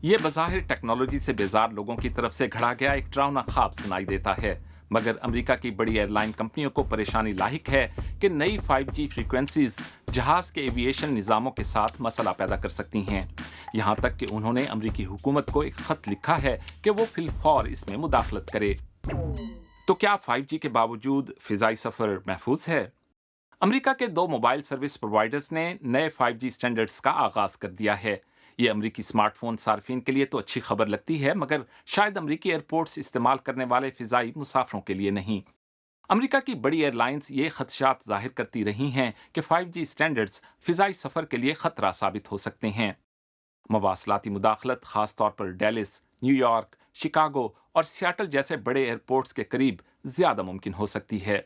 یہ بظاہر ٹیکنالوجی سے بیزار لوگوں کی طرف سے گھڑا گیا ایک ڈراؤنا خواب سنائی دیتا ہے، مگر امریکہ کی بڑی ایئر لائن کمپنیوں کو پریشانی لاحق ہے کہ نئی 5G فریکوینسیز جہاز کے ایویشن نظاموں کے ساتھ مسئلہ پیدا کر سکتی ہیں، یہاں تک کہ انہوں نے امریکی حکومت کو ایک خط لکھا ہے کہ وہ فی الفور اس میں مداخلت کرے۔ تو کیا 5G کے باوجود فضائی سفر محفوظ ہے؟ امریکہ کے 2 موبائل سروس پرووائڈرز نے نئے 5G سٹینڈرڈز کا آغاز کر دیا ہے۔ یہ امریکی اسمارٹ فون صارفین کے لیے تو اچھی خبر لگتی ہے، مگر شاید امریکی ایئرپورٹس استعمال کرنے والے فضائی مسافروں کے لیے نہیں۔ امریکہ کی بڑی ایئر لائنز یہ خدشات ظاہر کرتی رہی ہیں کہ 5G سٹینڈرڈز فضائی سفر کے لیے خطرہ ثابت ہو سکتے ہیں۔ مواصلاتی مداخلت خاص طور پر ڈیلس، نیو یارک، شکاگو اور سیاٹل جیسے بڑے ایئرپورٹس کے قریب زیادہ ممکن ہو سکتی ہے۔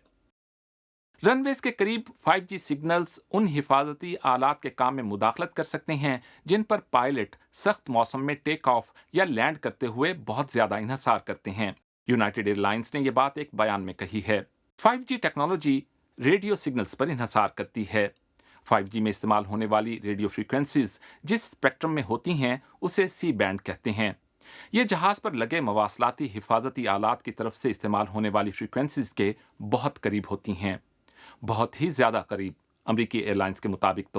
رن ویز کے قریب 5G سگنلز ان حفاظتی آلات کے کام میں مداخلت کر سکتے ہیں جن پر پائلٹ سخت موسم میں ٹیک آف یا لینڈ کرتے ہوئے بہت زیادہ انحصار کرتے ہیں۔ یونائیٹڈ ایئر لائنز نے یہ بات ایک بیان میں کہی ہے۔ 5G ٹیکنالوجی ریڈیو سگنلز پر انحصار کرتی ہے۔ 5G میں استعمال ہونے والی ریڈیو فریکوینسیز جس اسپیکٹرم میں ہوتی ہیں اسے سی بینڈ کہتے ہیں۔ یہ جہاز پر لگے مواصلاتی حفاظتی آلات کی طرف سے استعمال ہونے والی فریکوینسیز کے بہت قریب ہوتی ہیں، بہت ہی زیادہ قریب، امریکی ایئر لائنز کے مطابق۔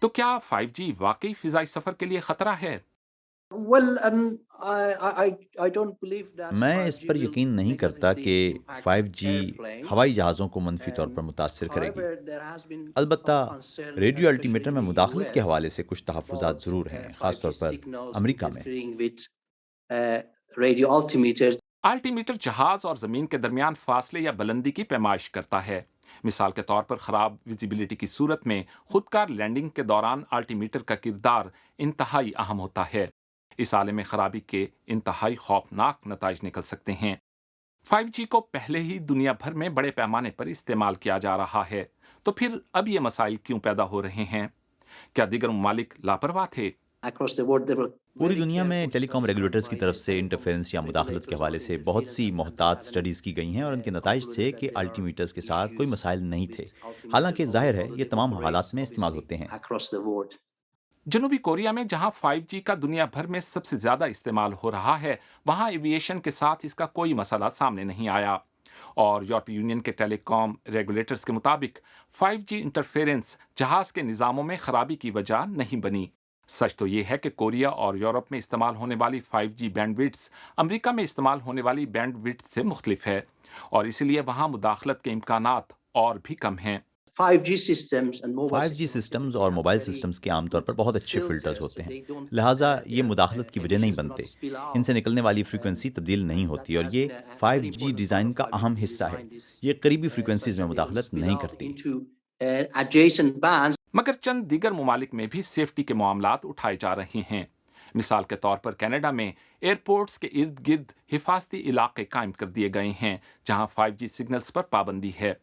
تو کیا 5G واقعی فضائی سفر کے لیے خطرہ ہے؟ میں اس پر یقین نہیں کرتا کہ 5G ہوائی جہازوں کو منفی طور پر متاثر کرے گی۔ البتہ ریڈیو الٹی میٹر میں مداخلت کے حوالے سے کچھ تحفظات ضرور ہیں، خاص طور پر امریکہ میں۔ الٹی میٹر جہاز اور زمین کے درمیان فاصلے یا بلندی کی پیمائش کرتا ہے۔ مثال کے طور پر خراب ویزیبلٹی کی صورت میں خودکار لینڈنگ کے دوران الٹی میٹر کا کردار انتہائی اہم ہوتا ہے۔ اس آلے میں خرابی کے انتہائی خوفناک نتائج نکل سکتے ہیں۔ 5G کو پہلے ہی دنیا بھر میں بڑے پیمانے پر استعمال کیا جا رہا ہے، تو پھر اب یہ مسائل کیوں پیدا ہو رہے ہیں؟ کیا دیگر ممالک لاپرواہ تھے؟ پوری دنیا میں ٹیلی کام ریگولیٹرز کی طرف سے انٹرفیرنس یا مداخلت کے حوالے سے بہت سی محتاط سٹڈیز کی گئی ہیں، اور ان کے نتائج تھے کہ الٹی میٹرز کے ساتھ کوئی مسائل نہیں تھے، حالانکہ ظاہر ہے یہ تمام حالات میں استعمال ہوتے ہیں۔ جنوبی کوریا میں جہاں 5G کا دنیا بھر میں سب سے زیادہ استعمال ہو رہا ہے، وہاں ایویشن کے ساتھ اس کا کوئی مسئلہ سامنے نہیں آیا، اور یورپی یونین کے ٹیلی کام ریگولیٹرز کے مطابق 5G انٹرفیرنس جہاز کے نظاموں میں خرابی کی وجہ نہیں بنی۔ سچ تو یہ ہے کہ کوریا اور یورپ میں استعمال ہونے والی 5G بینڈ وڈتھ امریکہ میں استعمال ہونے والی بینڈ وڈتھ سے مختلف ہے، اور اسی لیے وہاں مداخلت کے امکانات اور بھی کم ہیں۔ 5G سسٹمز اور موبائل سسٹمز کے عام طور پر بہت اچھے فلٹرز ہوتے ہیں، لہٰذا یہ مداخلت کی وجہ نہیں بنتے، ان سے نکلنے والی فریکوینسی تبدیل نہیں ہوتی، اور یہ 5G ڈیزائن کا اہم حصہ ہے، یہ قریبی فریکوینسیز میں مداخلت نہیں کرتی۔ مگر چند دیگر ممالک میں بھی سیفٹی کے معاملات اٹھائے جا رہے ہیں۔ مثال کے طور پر کینیڈا میں ایئرپورٹس کے ارد گرد حفاظتی علاقے قائم کر دیے گئے ہیں جہاں 5G سگنلز پر پابندی ہے،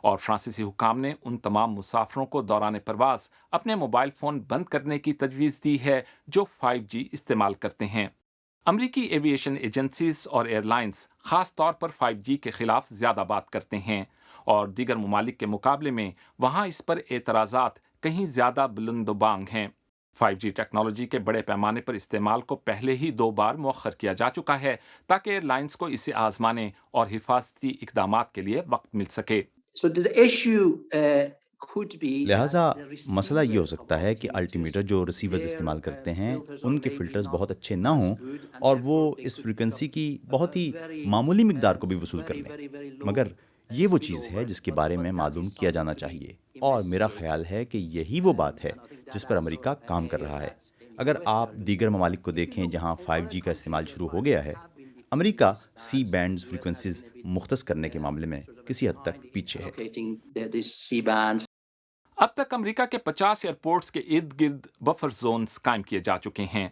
اور فرانسیسی حکام نے ان تمام مسافروں کو دوران پرواز اپنے موبائل فون بند کرنے کی تجویز دی ہے جو 5G استعمال کرتے ہیں۔ امریکی ایویشن ایجنسیز اور ایئر لائنز خاص طور پر 5G کے خلاف زیادہ بات کرتے ہیں، اور دیگر ممالک کے مقابلے میں وہاں اس پر اعتراضات کہیں زیادہ بلند و بانگ ہیں۔ 5G ٹیکنالوجی کے بڑے پیمانے پر استعمال کو پہلے ہی 2 بار مؤخر کیا جا چکا ہے تاکہ ایئر لائنز کو اسے آزمانے اور حفاظتی اقدامات کے لیے وقت مل سکے۔ لہٰذا مسئلہ یہ ہو سکتا ہے کہ الٹی میٹر جو ریسیورز استعمال کرتے ہیں ان کے فلٹرز بہت اچھے نہ ہوں، اور وہ اس فریکوینسی کی بہت ہی معمولی مقدار کو بھی وصول کر لیں، مگر یہ وہ چیز ہے جس کے بارے میں معلوم کیا جانا چاہیے، اور میرا خیال ہے کہ یہی وہ بات ہے جس پر امریکہ کام کر رہا ہے۔ اگر آپ دیگر ممالک کو دیکھیں جہاں 5G کا استعمال شروع ہو گیا ہے، امریکہ سی بینڈز فریکوینسیز مختص کرنے کے معاملے میں کسی حد تک پیچھے ہے۔ اب تک امریکہ کے 50 ایئرپورٹس کے ارد گرد بفر زونز قائم کیے جا چکے ہیں۔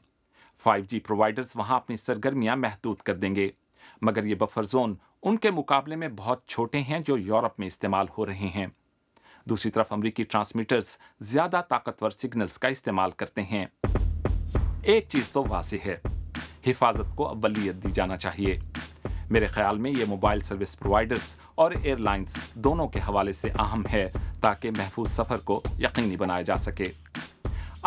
5G پرووائڈرز وہاں اپنی سرگرمیاں محدود کر دیں گے، مگر یہ بفر زون ان کے مقابلے میں بہت چھوٹے ہیں جو یورپ میں استعمال ہو رہے ہیں۔ دوسری طرف امریکی ٹرانسمیٹرز زیادہ طاقتور سگنلز کا استعمال کرتے ہیں۔ ایک چیز تو واضح ہے، حفاظت کو اولیت دی جانا چاہیے۔ میرے خیال میں یہ موبائل سروس پرووائڈرز اور ایئر لائنز دونوں کے حوالے سے اہم ہے تاکہ محفوظ سفر کو یقینی بنایا جا سکے۔